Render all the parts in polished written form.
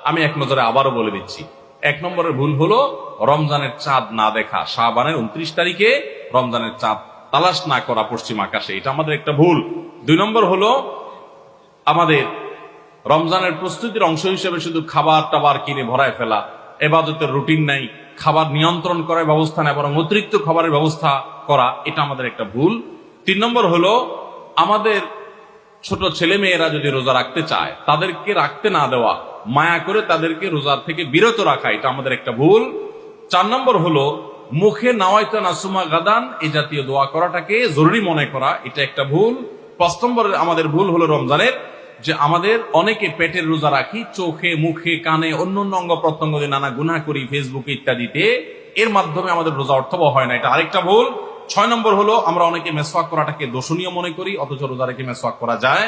আমি এক নজরে আবারও বলে দিচ্ছি। 1 নম্বরের ভুল হলো রমজানের চাঁদ না দেখা, শাবানের 29 তারিখে রমজানের চাঁদ তালাশ না করা পশ্চিম আকাশে, এটা আমাদের একটা ভুল। 2 নম্বর হলো আমাদের রমজানের প্রস্তুতির অংশ হিসেবে শুধু খাবার টাবার কিনে ভরায় ফেলা, ইবাদতের রুটিন নাই, খাবার নিয়ন্ত্রণ করার ব্যবস্থা নেই, বরং অতিরিক্ত খাবারের ব্যবস্থা করা, এটা আমাদের একটা ভুল। 3 নম্বর হলো আমাদের ছোট ছেলে মেয়েরা যদি রোজা রাখতে চায় তাদেরকে রাখতে না দেওয়া, মায়া করে তাদেরকে রোজা থেকে বিরত রাখা, এটা আমাদের একটা ভুল। 4 নম্বর হলো মুখে নাওয়াইতা নাসুমা গাদান এই জাতীয় দোয়া করাটাকে জরুরি মনে করা, এটা একটা ভুল। 5 নম্বর আমাদের ভুল হলো রমজানের যে আমাদের অনেকে পেটের রোজা রাখি, চোখে মুখে কানে অন্য অঙ্গ প্রত্যঙ্গ দিয়ে নানা গুনাহ করি ফেসবুকে ইত্যাদিতে, এর মাধ্যমে আমাদের রোজা অর্থবহ হয় না, এটা আরেকটা ভুল। 6 নম্বর হলো আমরা অনেকে মেসওয়াক করাটাকে দোষণীয় মনে করি, অথচ রোজা রেখে মেসওয়াক করা যায়।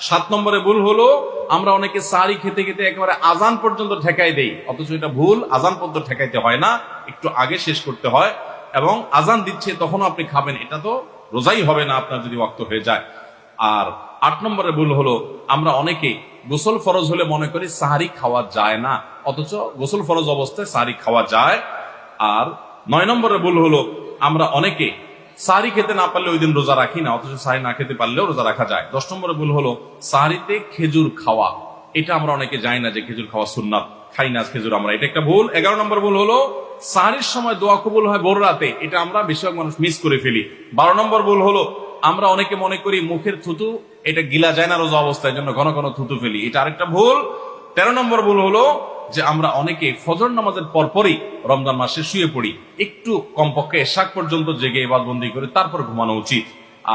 7 নম্বরে ভুল হলো আমরা অনেকে সারি খেতে খেতে একেবারে আজান পর্যন্ত ঠেকাই দেই, অথচ এটা ভুল, আজান পর্যন্ত ঠেকাইতে হয় না, একটু আগে শেষ করতে হয়, এবং আজান দিচ্ছে তখনও আপনি খাবেন, এটা তো রোজাই হবে না আপনার যদি ওয়াক্ত হয়ে যায়। আর 8 নম্বরে ভুল হলো আমরা অনেকে গোসল ফরজ হলে মনে করি সাহারি খাওয়া যায় না, অথচ গোসল ফরজ অবস্থায় সাহারি খাওয়া যায়। আর 9 নম্বরে ভুল হলো আমরা অনেকে সাহারি খেতে না পারলে ওই দিন রোজা রাখি না, অথচ সাহারি না খেতে পারলেও রোজা রাখা যায়। 10 নম্বরে ভুল হলো সাহারিতে খেজুর খাওয়া, এটা আমরা অনেকে জানি না যে খেজুর খাওয়া সুন্নাত, খাই না খেজুর আমরা, এটা একটা ভুল। 11 নম্বর ভুল হলো সাহারির সময় দোয়া কবুল হয় ভোর রাতে, এটা আমরা বেশিরভাগ মানুষ মিস করে ফেলি। 12 নম্বর ভুল হলো আমরা অনেকে মনে করি মুখের থুতু এটা গিলা যায় না রোজা অবস্থায়, জন্য ঘন ঘন থুতু ফেলি, এটা আরেকটা ভুল। 13 নম্বর ভুল হলো যে আমরা অনেকে ফজর নামাজের পরপরই রমজান মাসে শুয়ে পড়ি, একটু কমপক্ষে এশাক পর্যন্ত জেগে ইবাদতবন্দি করে তারপর ঘুমানো উচিত।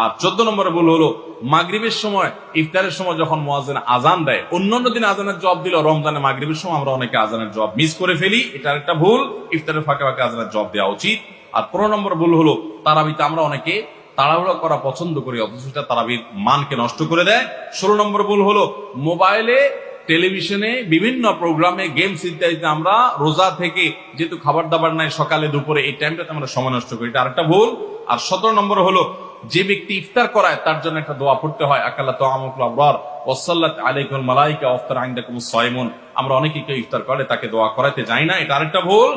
আর 14 নম্বরে ভুল হলো মাগরিবের সময় ইফতারের সময় যখন মুয়াজ্জিন আজান দেয়, অন্যান্য দিন আজানের জবাব দিল, রমজানে মাগরিবের সময় আমরা অনেকে আজানের জবাব মিস করে ফেলি, এটা একটা ভুল, ইফতারের ফাঁকে ফাঁকে আজানের জবাব দেওয়া উচিত। আর 15 নম্বর ভুল হলো তারাবিতে আমরা অনেকে তাড়াহুড়া করা পছন্দ করি, অথচ সেটা তারাবির মানকে নষ্ট করে দেয়। 16 নম্বর ভুল হলো মোবাইলে টেলিভিশনে বিভিন্ন প্রোগ্রামে গেমস ইত্যাদিতে আমরা রোজা থেকে যেহেতু খাবার দাবার নাই সকালে দুপুরে এই টাইমটাতে আমরা সময় নষ্ট করি, এটা আরেকটা ভুল। আর 17 নম্বর হলো যে ব্যক্তি ইফতার করায় তার জন্য একটা দোয়া পড়তে হয়, আকালা তাআমুকুল আবরার ওয়াসাল্লাত আলাইকুল মালাইকা ওয়াফতার ইনদাকুমুস সাইমুন, আমরা অনেকে কেউ ইফতার করে তাকে দোয়া করাতে যাই না, এটা আরেকটা ভুল।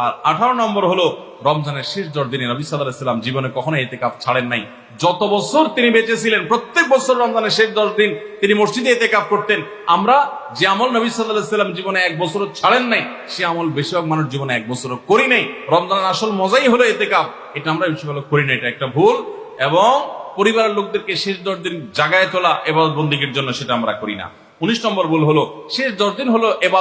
আর 18 নম্বর হলো রমজানের শেষ 10 দিনে নবী সাল্লাল্লাহু আলাইহি ওয়াসাল্লাম জীবনে কখনো ইতিকাফ ছাড়েন নাই, যত বছর তিনি বেঁচে ছিলেন প্রত্যেক বছর রমজানের শেষ 10 দিন তিনি মসজিদে ইতিকাফ করতেন। আমরা যে আমল নবী সাল্লাল্লাহু আলাইহি ওয়াসাল্লাম জীবনে 1 বছরও ছাড়েন নাই, সে আমল বেশিরভাগ মানুষ জীবনে 1 বছরও করি নাই। রমজানের আসল মজাই হলো ইতিকাফ, এটা আমরা বেশিরভাগ করি না, এটা একটা ভুল। এবং পরিবারের লোকদেরকে শেষ 10 দিন জাগায় তোলা ইবাদত বন্দেগীর জন্য, সেটা আমরা করি না। 19 নম্বর ভুল হলো শেষ 10 দিন হলো ইবাদত